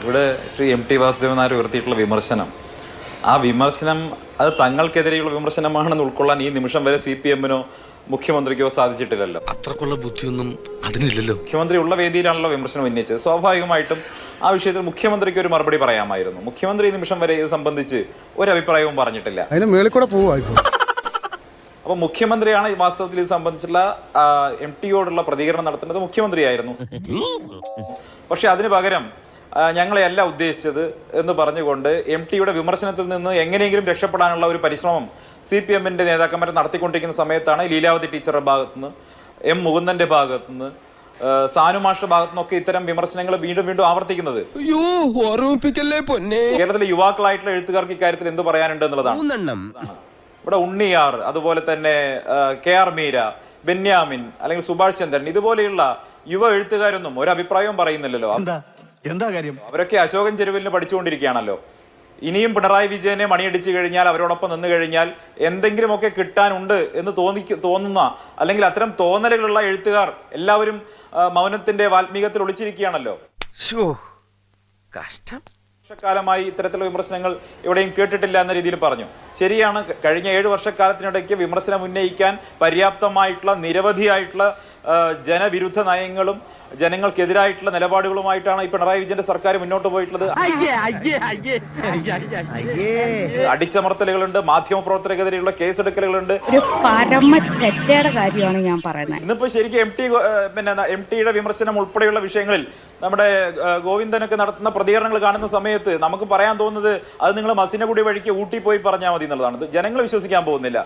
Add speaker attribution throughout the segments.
Speaker 1: ഇവിടെ ശ്രീ MT വാസുദേവൻ നായർ ഉയർത്തിയിട്ടുള്ള വിമർശനം, ആ വിമർശനം അത് തങ്ങൾക്കെതിരെയുള്ള വിമർശനമാണെന്ന് ഉൾക്കൊള്ളാൻ ഈ നിമിഷം വരെ CPM-നോ മുഖ്യമന്ത്രിക്കോ സാധിച്ചിട്ടില്ലല്ലോ.
Speaker 2: അത്രക്കുള്ള ബുദ്ധിയൊന്നും അതിനില്ലല്ലോ.
Speaker 1: മുഖ്യമന്ത്രി ഉള്ള വേദിയിലാണല്ലോ വിമർശനം ഉന്നയിച്ചത്. സ്വാഭാവികമായിട്ടും ആ വിഷയത്തിൽ മുഖ്യമന്ത്രിക്ക് ഒരു മറുപടി പറയാമായിരുന്നു. മുഖ്യമന്ത്രി ഈ നിമിഷം വരെ ഇത് സംബന്ധിച്ച് ഒരു അഭിപ്രായവും പറഞ്ഞിട്ടില്ല. അപ്പൊ മുഖ്യമന്ത്രിയാണ് വാസ്തവത്തിൽ ഇത് സംബന്ധിച്ചുള്ള MT-യോടുള്ള പ്രതികരണം നടത്തേണ്ടത് മുഖ്യമന്ത്രിയായിരുന്നു. പക്ഷെ അതിന് പകരം ഞങ്ങളെയല്ല ഉദ്ദേശിച്ചത് എന്ന് പറഞ്ഞുകൊണ്ട് MT-യുടെ വിമർശനത്തിൽ നിന്ന് എങ്ങനെയെങ്കിലും രക്ഷപ്പെടാനുള്ള ഒരു പരിശ്രമം CPM-ന്റെ നേതാക്കന്മാർ നടത്തിക്കൊണ്ടിരിക്കുന്ന സമയത്താണ് ലീലാവതി ടീച്ചറുടെ ഭാഗത്തുനിന്ന്, M മുകുന്ദന്റെ ഭാഗത്തുനിന്ന്, സാനുമാഷ്ട ഭാഗത്തുനിന്നൊക്കെ ഇത്തരം വിമർശനങ്ങൾ വീണ്ടും വീണ്ടും ആവർത്തിക്കുന്നത്. കേരളത്തിലെ യുവാക്കളായിട്ടുള്ള എഴുത്തുകാർക്ക് ഇക്കാര്യത്തിൽ എന്ത് പറയാനുണ്ട് എന്നുള്ളതാണ്. ഇവിടെ ഉണ്ണിയാർ, അതുപോലെ തന്നെ KR മീര, ബെന്യാമിൻ അല്ലെങ്കിൽ സുഭാഷ് ചന്ദ്രൻ, ഇതുപോലെയുള്ള യുവ എഴുത്തുകാരൊന്നും ഒരഭിപ്രായവും പറയുന്നില്ലല്ലോ.
Speaker 3: എന്താ കാര്യം?
Speaker 1: അവരൊക്കെ അശോകൻ ചെരുവിലിന് പഠിച്ചുകൊണ്ടിരിക്കുകയാണല്ലോ. ഇനിയും പിണറായി വിജയനെ മണിയടിച്ചു കഴിഞ്ഞാൽ, അവരോടൊപ്പം നിന്ന് കഴിഞ്ഞാൽ എന്തെങ്കിലുമൊക്കെ കിട്ടാനുണ്ട് എന്ന് തോന്നുന്ന അല്ലെങ്കിൽ അത്തരം തോന്നലുകളുള്ള എഴുത്തുകാർ എല്ലാവരും മൗനത്തിന്റെ വാൽമീകത്തിൽ ഒളിച്ചിരിക്കുകയാണല്ലോ. വർഷക്കാലമായി ഇത്തരത്തിലുള്ള വിമർശനങ്ങൾ എവിടെയും കേട്ടിട്ടില്ല എന്ന രീതിയിൽ പറഞ്ഞു. ശരിയാണ്, കഴിഞ്ഞ 7 വർഷക്കാലത്തിനിടയ്ക്ക് വിമർശനം ഉന്നയിക്കാൻ പര്യാപ്തമായിട്ടുള്ള നിരവധിയായിട്ടുള്ള ജനവിരുദ്ധ നയങ്ങളും ജനങ്ങൾക്കെതിരായിട്ടുള്ള നിലപാടുകളുമായിട്ടാണ് ഈ പിണറായി വിജയന്റെ സർക്കാർ മുന്നോട്ട് പോയിട്ടുള്ളത്. അടിച്ചമർത്തലുകളുണ്ട്, മാധ്യമപ്രവർത്തകർക്കെതിരെയുള്ള കേസെടുക്കലുകളുണ്ട്.
Speaker 4: കാര്യമാണ് ഞാൻ പറയുന്നത്.
Speaker 1: ഇന്നിപ്പോ ശരിക്കും MT-യുടെ വിമർശനം ഉൾപ്പെടെയുള്ള വിഷയങ്ങളിൽ നമ്മുടെ ഗോവിന്ദനൊക്കെ നടത്തുന്ന പ്രതികരണങ്ങൾ കാണുന്ന സമയത്ത് നമുക്ക് പറയാൻ തോന്നുന്നത് അത് നിങ്ങൾ മസിനഗുഡി വഴിക്ക് ഊട്ടി പോയി പറഞ്ഞാൽ മതി എന്നുള്ളതാണ്. ജനങ്ങൾ വിശ്വസിക്കാൻ പോകുന്നില്ല.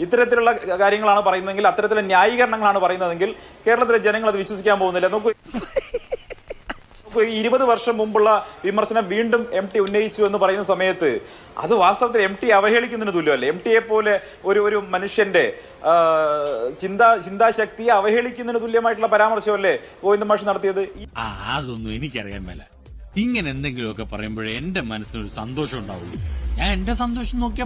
Speaker 1: ഇത്തരത്തിലുള്ള കാര്യങ്ങളാണ് പറയുന്നതെങ്കിൽ, അത്തരത്തിലുള്ള ന്യായീകരണങ്ങളാണ് പറയുന്നതെങ്കിൽ കേരളത്തിലെ ജനങ്ങൾ അത് വിശ്വസിക്കാൻ പോകുന്നില്ല. നോക്കൂ, 20 വർഷം മുമ്പുള്ള വിമർശനം വീണ്ടും MT ഉന്നയിച്ചു എന്ന് പറയുന്ന സമയത്ത് അത് വാസ്തവത്തിൽ MT അവഹേളിക്കുന്നതിന് തുല്യമല്ലേ? MT-യെ പോലെ ഒരു മനുഷ്യന്റെ ചിന്താശക്തിയെ അവഹേളിക്കുന്നതിന് തുല്യമായിട്ടുള്ള പരാമർശമല്ലേ ഗോവിന്ദ മാഷ് നടത്തിയത്?
Speaker 5: അതൊന്നും എനിക്കറിയാൻ മേല. ഇങ്ങനെ എന്തെങ്കിലുമൊക്കെ പറയുമ്പോഴേ എന്റെ മനസ്സിനൊരു സന്തോഷം ഉണ്ടാവുള്ളൂ. ഞാൻ എന്റെ സന്തോഷം നോക്കിയ